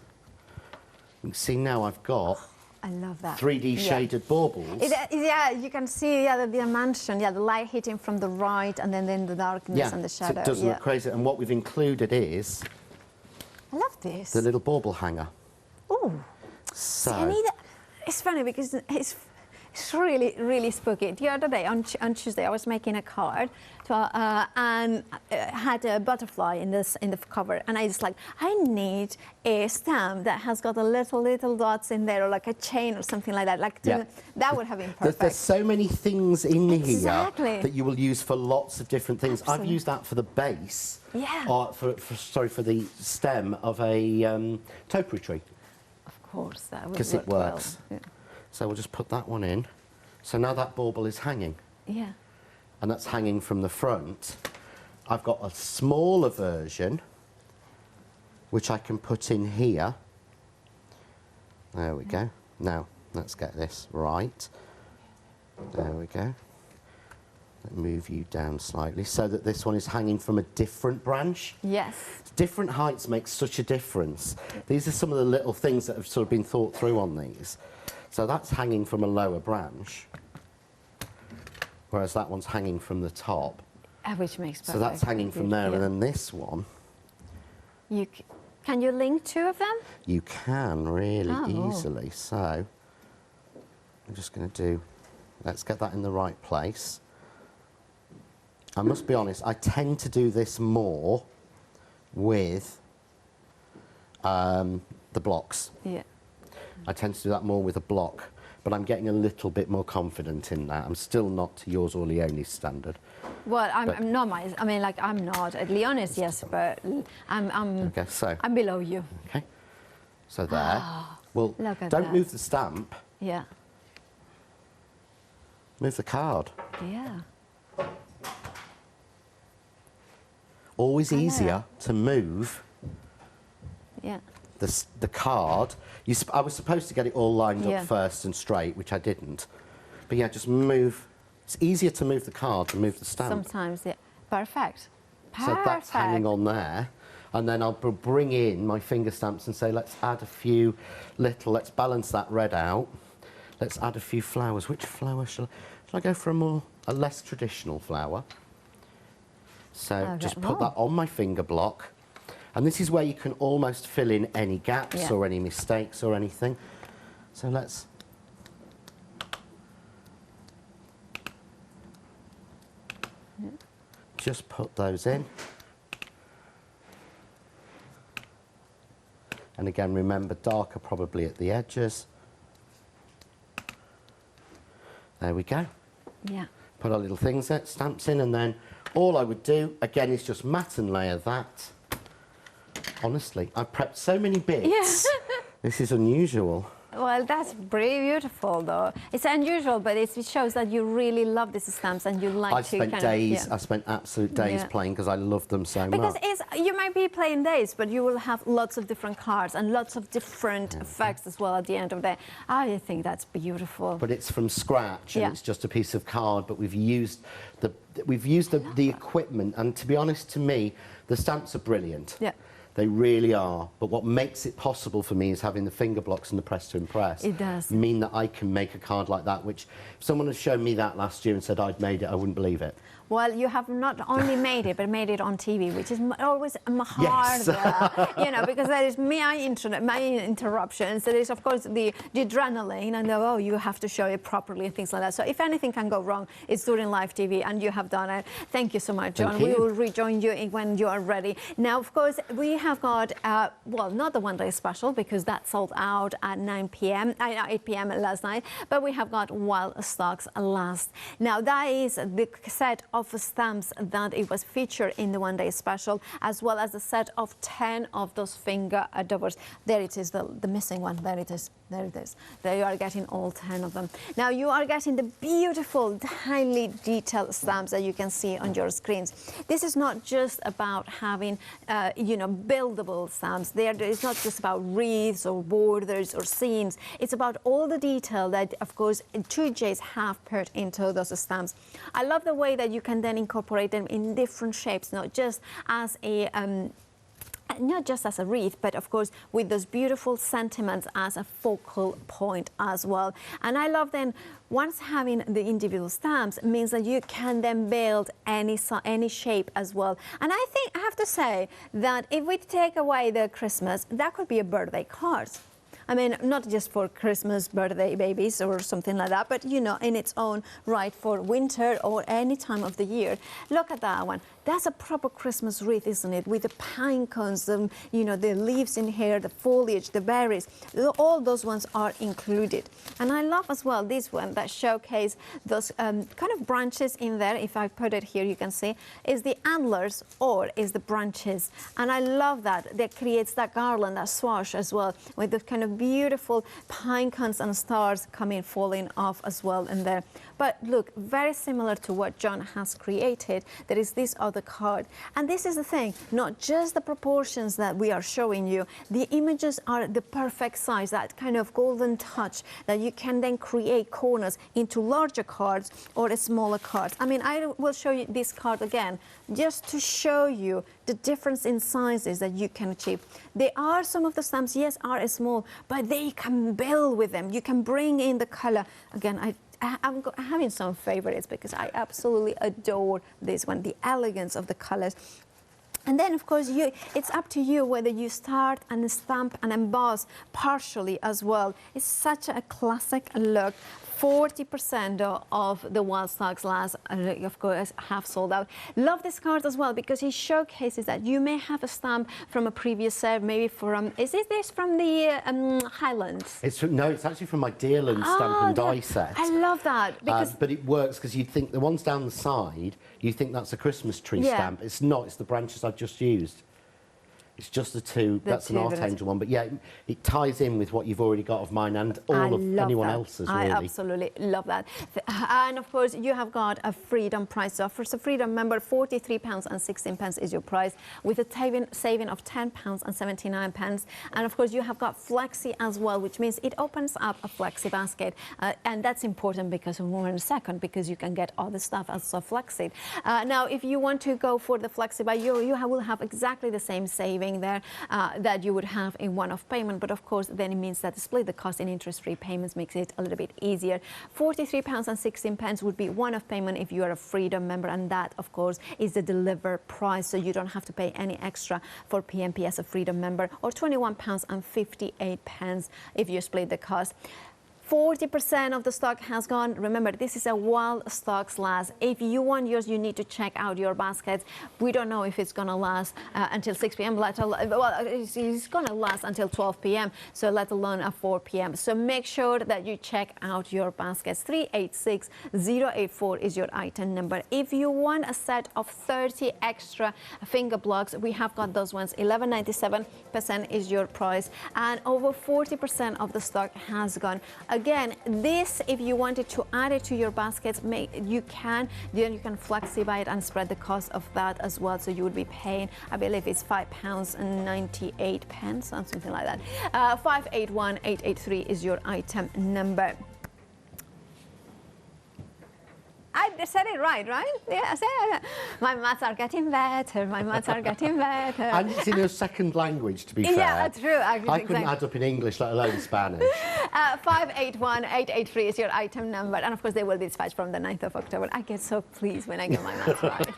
You can see now I've got I love that. 3D shaded baubles. Yeah, you can see the dimension, the light hitting from the right and then the darkness and the shadow. So it doesn't look crazy. And what we've included is I love this. the little bauble hanger. Oh, So it's funny because it's really, really spooky. The other day on Tuesday, I was making a card and had a butterfly in the cover, and I was like, I need a stamp that has got a little dots in there, or like a chain or something like that. Like that would have been perfect. There's so many things in here Exactly. that you will use for lots of different things. Absolutely. I've used that for the base, Yeah. or for the stem of a topiary tree. Of course, that would work. Because it works. Well. So we'll just put that one in. So now that bauble is hanging. Yeah. And that's hanging from the front. I've got a smaller version, which I can put in here. There we go. Now, let's get this right. There we go. Move you down slightly so that this one is hanging from a different branch. Yes. Different heights make such a difference. These are some of the little things that have sort of been thought through on these. So that's hanging from a lower branch, whereas that one's hanging from the top. Which makes perfect. So that's hanging from there, Yeah. and then this one Can you link two of them? You can really Oh. easily. So I'm just going to do, let's get that in the right place. I must be honest, I tend to do this more with the blocks. Yeah. I tend to do that more with a block, but I'm getting a little bit more confident in that. I'm still not to yours or Leonie's standard. Well, I'm not I'm not. At Leonie's, yes, but I'm Okay, so. I'm below you. Okay, so there. Well, Look at don't that. move the stamp, Yeah. move the card. Yeah. Always easier to move Yeah. the card. I was supposed to get it all lined Yeah. up first and straight, which I didn't. But yeah, just move. It's easier to move the card than move the stamp. Sometimes, yeah. Perfect. So that's hanging on there. And then I'll bring in my finger stamps and say, let's add a few let's balance that red out. Let's add a few flowers. Which flower shall I go for a less traditional flower? So Okay. just put that on my finger block. And this is where you can almost fill in any gaps Yeah. or any mistakes or anything. So let's just put those in. And again, remember, darker probably at the edges. There we go. Yeah. Put our little things in, stamps in, and then all I would do, again, is just mat and layer that. Honestly, I've prepped so many bits. Yeah. This is unusual. Well, that's pretty beautiful, though. It's unusual, but it shows that you really love these stamps and you like I to spent kind days, of... I spent absolute days Yeah. playing because I love them so Because much. you might be playing days, but you will have lots of different cards and lots of different effects as well at the end of the day. I think that's beautiful. But it's from scratch, and Yeah. it's just a piece of card. But we've used the equipment, and to be honest, to me, the stamps are brilliant. Yeah. They really are. But what makes it possible for me is having the finger blocks and the press to impress. It does. Mean that I can make a card like that, which if someone had shown me that last year and said I'd made it, I wouldn't believe it. Well, you have not only made it, but made it on TV, which is always Yes. harder, you know, because there is my interruptions. There is, of course, the adrenaline, and oh, you have to show it properly and things like that. So if anything can go wrong, it's during live TV, and you have done it. Thank you so much, John. Thank you. We will rejoin you when you are ready. Now, of course, we have got, well, not the one-day special, because that sold out at 9 p.m., 8 p.m. last night, but we have got while stocks last. Now, that is the set of stamps that it was featured in the one-day special, as well as a set of 10 of those finger adobbers. There it is, the missing one. There it is. There it is. There you are getting all 10 of them. Now you are getting the beautiful, highly detailed stamps that you can see on your screens. This is not just about having, buildable stamps. It's not just about wreaths or borders or scenes. It's about all the detail that, of course, Two Jays have put into those stamps. I love the way that you can then incorporate them in different shapes, not just as a wreath, but of course with those beautiful sentiments as a focal point as well. And I love then, once having the individual stamps means that you can then build any shape as well. And I think I have to say that if we take away the Christmas, that could be a birthday card. I mean, not just for Christmas, birthday babies or something like that, but, in its own right for winter or any time of the year. Look at that one. That's a proper Christmas wreath, isn't it? With the pine cones, the leaves in here, the foliage, the berries. All those ones are included. And I love as well this one that showcase those kind of branches in there. If I put it here, you can see, is the antlers or is the branches. And I love that. That creates that garland, that swash as well, with the kind of beautiful pine cones and stars falling off as well in there. But look, very similar to what John has created, there is this other card. And this is the thing, not just the proportions that we are showing you, the images are the perfect size, that kind of golden touch that you can then create corners into larger cards or smaller cards. I mean, I will show you this card again, just to show you the difference in sizes that you can achieve. There are some of the stamps, yes, are small, but they can build with them. You can bring in the color. Again, I'm having some favorites because I absolutely adore this one, the elegance of the colors. And then, of course, it's up to you whether you start and stamp and emboss partially as well. It's such a classic look. 40% of the wild stocks last, of course, have sold out. Love this card as well because it showcases that you may have a stamp from a previous set, maybe from, is this from the Highlands? No, it's actually from my Dearland stamp and die set. I love that. Because but it works because you'd think the ones down the side, you think that's a Christmas tree stamp. It's not, it's the branches I've just used. It's just the two, that's an Archangel one. But yeah, it ties in with what you've already got of mine and all of anyone else's, really. I absolutely love that. And of course, you have got a Freedom price offer. So Freedom member, £43.16 is your price, with a saving of £10.79. And of course, you have got Flexi as well, which means it opens up a Flexi basket. And that's important because more in a second, because you can get all the stuff as a Flexi. Now, if you want to go for the Flexi buy, you will have exactly the same saving there that you would have in one-off payment, but of course then it means that split the cost in interest-free payments makes it a little bit easier. £43.16 would be one-off payment if you are a Freedom member, and that of course is the deliver price, so you don't have to pay any extra for PMP as a Freedom member, or £21.58 if you split the cost. 40% of the stock has gone. Remember, this is a wild stocks last. If you want yours, you need to check out your baskets. We don't know if it's going to last until 6 p.m. Well, it's going to last until 12 p.m., so let alone at 4 p.m. So make sure that you check out your baskets. 386084 is your item number. If you want a set of 30 extra finger blocks, we have got those ones. $11.97 is your price, and over 40% of the stock has gone. Again, this, if you wanted to add it to your baskets, you can. Then you can flexi buy it and spread the cost of that as well. So you would be paying, I believe it's £5.98, something like that. 581883 is your item number. I said it right? Yeah, I said it. My maths are getting better. And it's in a second language, to be fair. Yeah, true. I couldn't add up in English, let alone Spanish. 581883 is your item number. And of course, they will be dispatched from the 9th of October. I get so pleased when I get my maths right.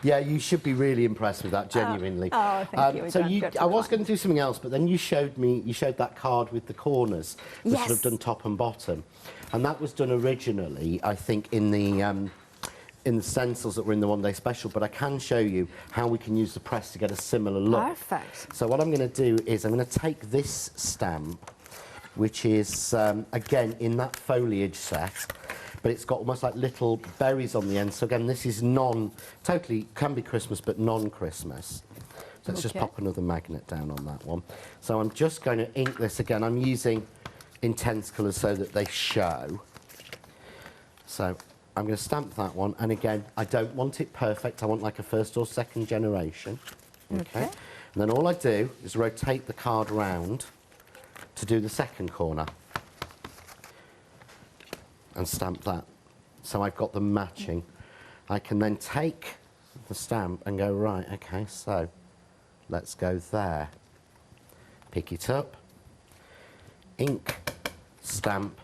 Yeah, you should be really impressed with that, genuinely. Thank you. So I was going to do something else, but then you showed that card with the corners, the sort of done top and bottom. And that was done originally, I think, in the stencils that were in the one-day special, but I can show you how we can use the press to get a similar look. Perfect. So what I'm going to do is I'm going to take this stamp, which is, again, in that foliage set, but it's got almost like little berries on the end. So again, this is totally can be Christmas, but non-Christmas. So let's just pop another magnet down on that one. So I'm just going to ink this again. I'm using intense colours so that they show. So I'm going to stamp that one, and again, I don't want it perfect. I want like a first or second generation. Okay. And then all I do is rotate the card round to do the second corner and stamp that. So I've got them matching. I can then take the stamp and go, right, okay, so let's go there. Pick it up, ink, stamp,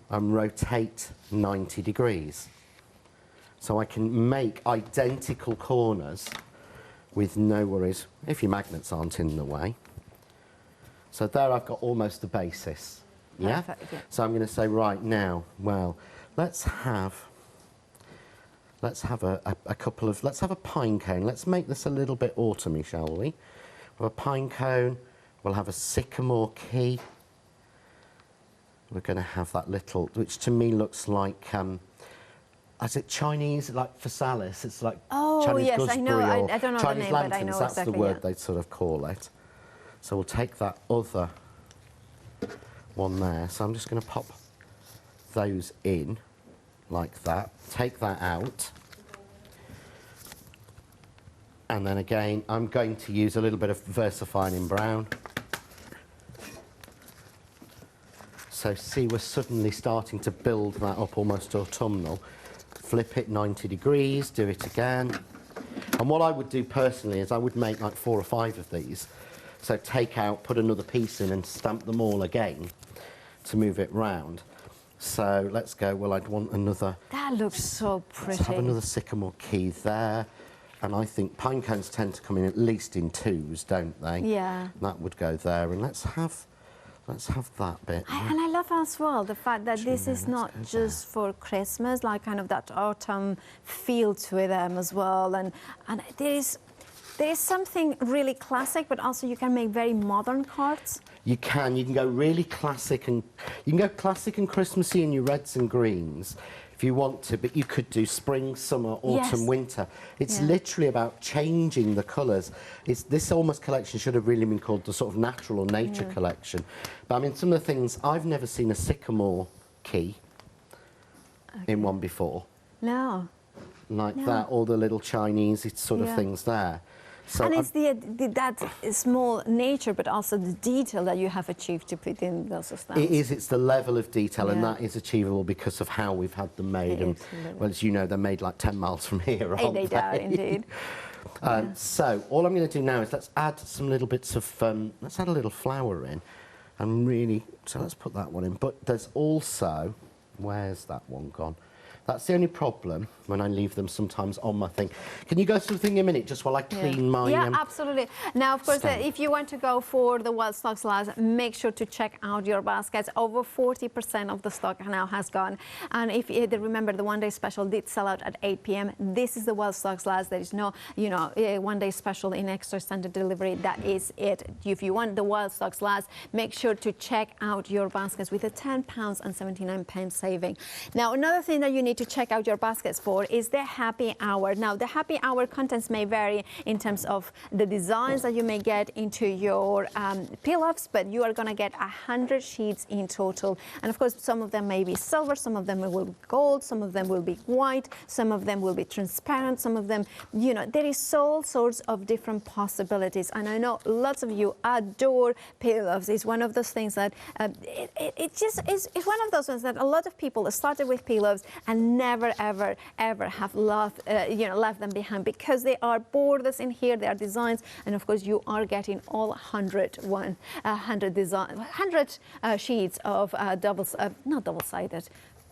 and rotate 90 degrees. So I can make identical corners with no worries, if your magnets aren't in the way. So there I've got almost the basis. Yeah? Perfect, yeah. So I'm going to say, right now, well, let's have a pine cone. Let's make this a little bit autumny, shall we? We'll have a pine cone, we'll have a sycamore key. We're going to have that little, which to me looks like, is it Chinese, like physalis? It's like Chinese yes, gooseberry, I know. or I don't know Chinese the name, lanterns. but I know That's exactly, the word they sort of call it. So we'll take that other one there. So I'm just going to pop those in like that. Take that out. And then again, I'm going to use a little bit of VersaFine in brown. So see, we're suddenly starting to build that up almost autumnal. Flip it 90 degrees, do it again. And what I would do personally is I would make like 4 or 5 of these. So take out, put another piece in and stamp them all again to move it round. So let's go, well, I'd want another... That looks so pretty. Let's have another sycamore key there. and I think pine cones tend to come in at least in twos, don't they? Yeah. That would go there, and let's have that bit. And I love as well the fact that this is not go just for Christmas, like kind of that autumn feel to them as well. And there is something really classic, but also you can make very modern cards. You can go really classic, and you can go classic and Christmassy in your reds and greens if you want to, but you could do spring, summer, autumn, Yes. winter. It's Yeah. literally about changing the colours. This almost collection should have really been called the sort of natural or nature collection. But I mean, some of the things, I've never seen a sycamore key in one before. No. Like No. that, all the little Chinese sort of Yeah. things there. So And it's that small nature, but also the detail that you have achieved to put in those stamps. it's the level of detail, and Yeah. that is achievable because of how we've had them made. It And, is, really. well, as you know, they're made like 10 miles from here, aren't They are indeed. So all I'm going to do now is let's add some little bits of, let's add a little flower in. And really, so let's put that one in. But there's also, where's that one gone? That's the only problem when I leave them sometimes on my thing. Can you go through the thing in a minute, just while I clean my... Yeah, absolutely. Now, of course, stamp. if you want to go for the wild stock slice, make sure to check out your baskets. Over 40% of the stock now has gone. And if you remember, the one-day special did sell out at 8 p.m. This is the wild stock slice. There is no, one-day special in extra standard delivery. That is it. If you want the wild stock slice, make sure to check out your baskets with a £10.79 saving. Now, another thing that you need to check out your baskets for is the happy hour. Now, the happy hour contents may vary in terms of the designs that you may get into your peel-offs, but you are going to get 100 sheets in total. And of course, some of them may be silver, some of them will be gold, some of them will be white, some of them will be transparent, some of them, there is all sorts of different possibilities. And I know lots of you adore peel-offs. It's one of those things that it just is one of those ones that a lot of people started with peel-offs and never, ever, ever have left them behind, because they are borders in here, they are designs, and of course you are getting all 100 sheets of not double-sided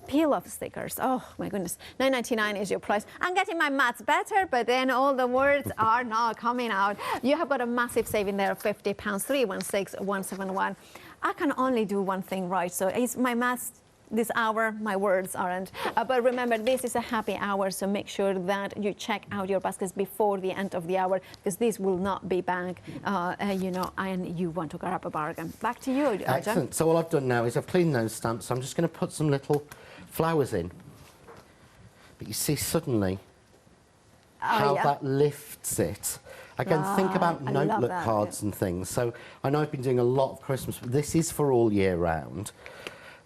peel-off stickers. Oh my goodness, $9.99 is your price. I'm getting my maths better, but then all the words are not coming out. You have got a massive saving there of £50, 316,171. I can only do one thing right, so it's my maths. This hour, my words aren't. But remember, this is a happy hour, so make sure that you check out your baskets before the end of the hour, because this will not be back, and you want to grab a bargain. Back to you, John. Excellent. So all I've done now is I've cleaned those stamps. So I'm just going to put some little flowers in. But you see suddenly how that lifts it. Again, think about notebook cards and things. So I know I've been doing a lot of Christmas, but this is for all year round.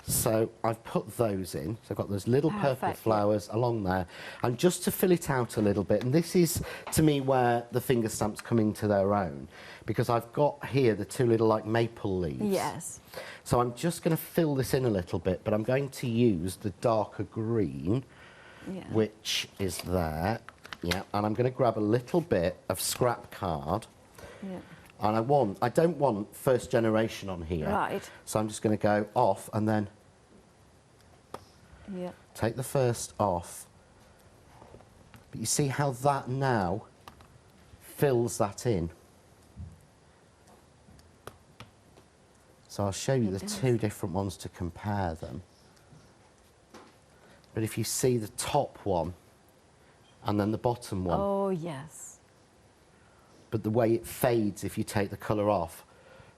So I've put those in. So I've got those little purple flowers along there. And just to fill it out a little bit, and this is, to me, where the finger stamps come into their own, because I've got here the two little, like, maple leaves. Yes. So I'm just going to fill this in a little bit, but I'm going to use the darker green, which is there. Yeah, and I'm going to grab a little bit of scrap card. Yeah. And I don't want first generation on here. Right. So I'm just going to go off and then take the first off. But you see how that now fills that in. So I'll show you the two different ones to compare them. But if you see the top one and then the bottom one. Oh, yes. But the way it fades if you take the colour off.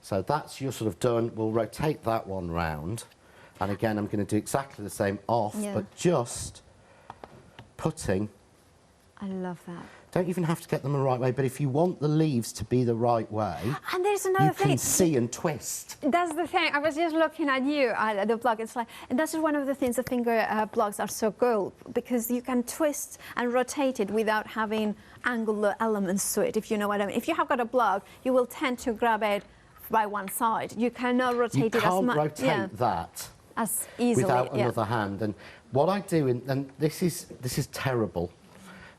So that's you're sort of done. We'll rotate that one round. And again, I'm going to do exactly the same off, but just putting... I love that. Don't even have to get them the right way, but if you want the leaves to be the right way, and there's another thing. You can see and twist. That's the thing. I was just looking at you at the block. It's like, and that's one of the things the finger blocks are so cool, because you can twist and rotate it without having angular elements to it, if you know what I mean. If you have got a block, you will tend to grab it by one side. You cannot rotate it as much. You can't rotate that as easily without another hand. And what I do, and this is terrible.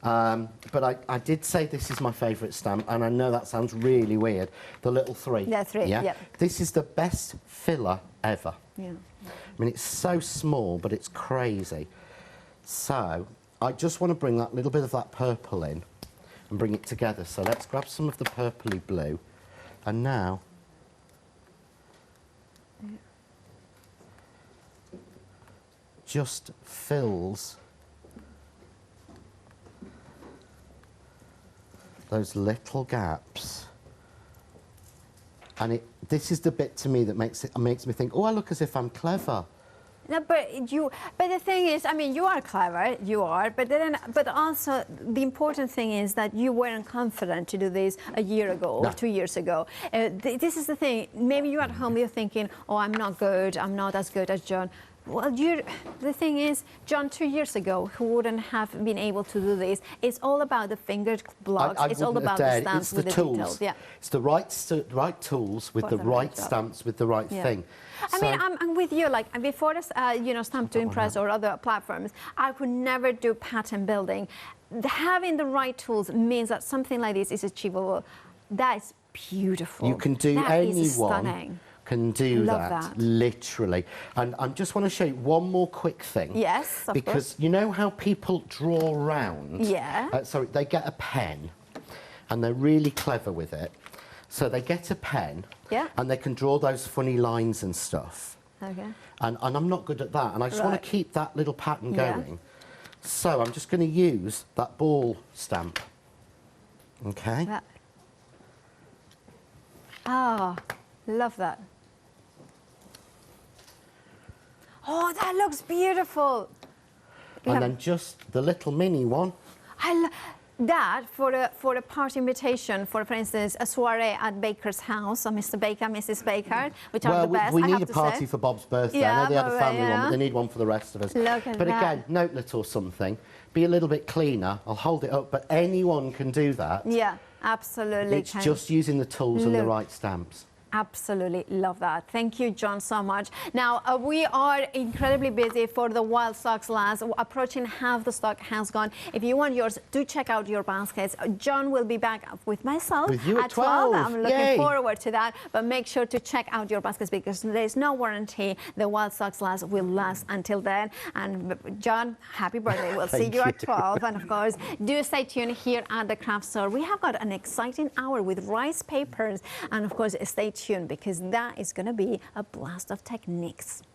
But I did say this is my favourite stamp, and I know that sounds really weird. The little three. Yeah, three. Yeah. This is the best filler ever. Yeah. I mean, it's so small, but it's crazy. So I just want to bring that little bit of that purple in, and bring it together. So let's grab some of the purpley blue, and now just fills those little gaps. And this is the bit to me that makes me think, oh, I look as if I'm clever. No, but the thing is, I mean, you are clever, you are, but also the important thing is that you weren't confident to do this a year ago or 2 years ago. This is the thing. Maybe you're at home, you're thinking, oh, I'm not good, I'm not as good as John. Well, the thing is, John, 2 years ago, who wouldn't have been able to do this? It's all about the fingered blocks. It's all about the stamps with the details. Yeah. It's the right tools with the right stamps with the right thing. I mean, I'm with you. Like before, Stamp to Impress or other platforms, I could never do pattern building. Having the right tools means that something like this is achievable. That is beautiful. You can do stunning. Can do that, literally. And I just want to show you one more quick thing. Yes, of because course. you know how people draw round? Yeah. Sorry, they get a pen, and they're really clever with it. So they get a pen, and they can draw those funny lines and stuff. Okay. And I'm not good at that, and I just want to keep that little pattern going. So I'm just going to use that ball stamp. Okay. Oh, love that. Oh, that looks beautiful. And then just the little mini one. That for a party invitation, for instance, a soiree at Baker's house, or Mr. Baker, Mrs. Baker, which are the best. We need a party for Bob's birthday. I know they had a family one, but they need one for the rest of us. Look at but again, notelet or something, be a little bit cleaner. I'll hold it up, but anyone can do that. Yeah, absolutely. It's just using the tools and the right stamps. Absolutely love that. Thank you, John, so much. Now, we are incredibly busy for the Wild Stocks Last. Approaching half the stock has gone. If you want yours, do check out your baskets. John will be back with myself with you at 12. I'm looking forward to that. But make sure to check out your baskets because there's no warranty. The Wild Stocks Last will last until then. And John, happy birthday. We'll see you at 12. And of course, do stay tuned here at the craft store. We have got an exciting hour with rice papers. And of course, stay tuned because that is going to be a blast of techniques.